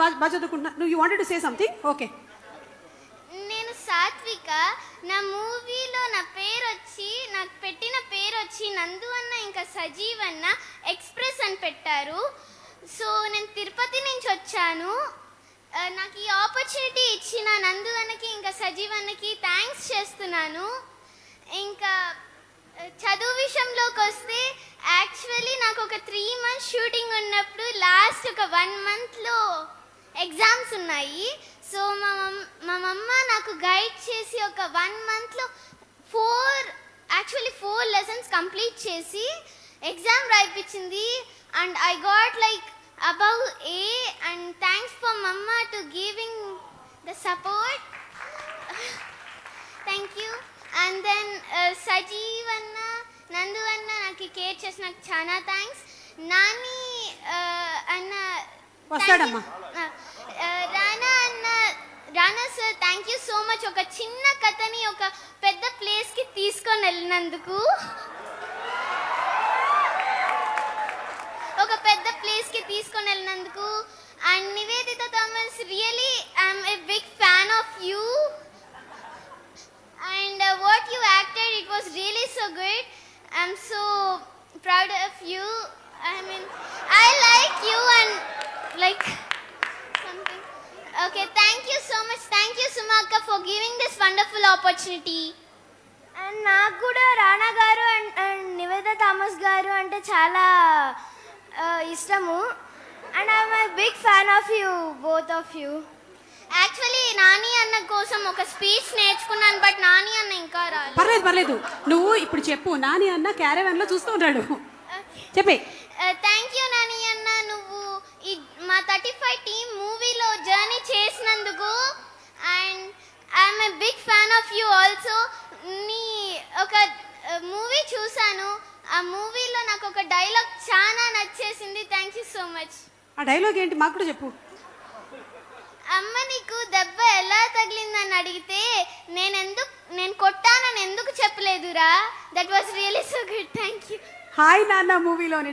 బాగా చదువుకుంటున్నా. నువ్వు you wanted to say something? Okay. నేను సాత్విక. నా మూవీలో నా పేరు వచ్చి, నాకు పెట్టిన పేరు వచ్చి నందు అన్న ఇంకా సజీవ్ అన్న ఎక్స్ప్రెస్ అని పెట్టారు. సో నేను తిరుపతి నుంచి వచ్చాను. నాకు ఈ ఆపర్చునిటీ ఇచ్చిన నందు అన్నకి ఇంకా సజీవ్ అన్నకి థ్యాంక్స్ చేస్తున్నాను. ఇంకా చదువు విషయంలోకి వస్తే యాక్చువల్లీ నాకు ఒక 3 months షూటింగ్ ఉన్నప్పుడు లాస్ట్ ఒక 1 monthలో ఎగ్జామ్స్ ఉన్నాయి. సో మా మమ్మ నాకు గైడ్ చేసి ఒక 1 monthలో 4 lessons కంప్లీట్ చేసి ఎగ్జామ్ రాయిపించింది. And I got like above A, and thanks for mama to giving the support. Thank you. And then Sajeev anna, Nandu anna నాకు కేర్ చేసినందుకు చాలా థ్యాంక్స్. నాని అన్న వస్తాడమ్మా. Rana sir thank you so much. ఒక చిన్న కథని ఒక పెద్ద ప్లేస్కి తీసుకొని వెళ్ళినందుకు, and Nivedita Thomas, really I'm a big fan of you. And what you acted, it was really so good. I'm so proud of you. I mean, I like you and like something. Okay, thank you so much. Thank you Sumaka for giving this wonderful opportunity. And నాకు కూడా రానా గారు and Niveda Thomas గారు అంటే చాలా ఇష్టము. And I'm a big fan of you, both of you. Actually Nani అన్న కోసం ఒక స్పీచ్ నేర్చుకున్నాను, బట్ నాని అన్న ఇంకా రాలేదు. పర్లేదు నువ్వు ఇప్పుడు చెప్పు. నాని అన్న క్యారవాన్ లో చూస్తూ ఉన్నాడు, చెప్పే. థ్యాంక్ యూ నాని అన్న, నువ్వు ఈ మా 35 టీమ్ మూవీలో జర్నీ చేసినందుకు. And I'm a big fan of you also. నీ ఒక మూవీ చూశాను, ఆ మూవీలో నాకు ఒక డైలాగ్ చాలా నచ్చేసింది. Thank you so much. ఆ డైలాగ్ ఏంటి మాకు కూడా చెప్పు. అమ్మ నీకు దెబ్బ ఎలా తగిలిందని అడిగితే నేను కొట్టానని ఎందుకు చెప్పలేదురా. That was really so good. Thank you. Hi Nanna మూవీలోని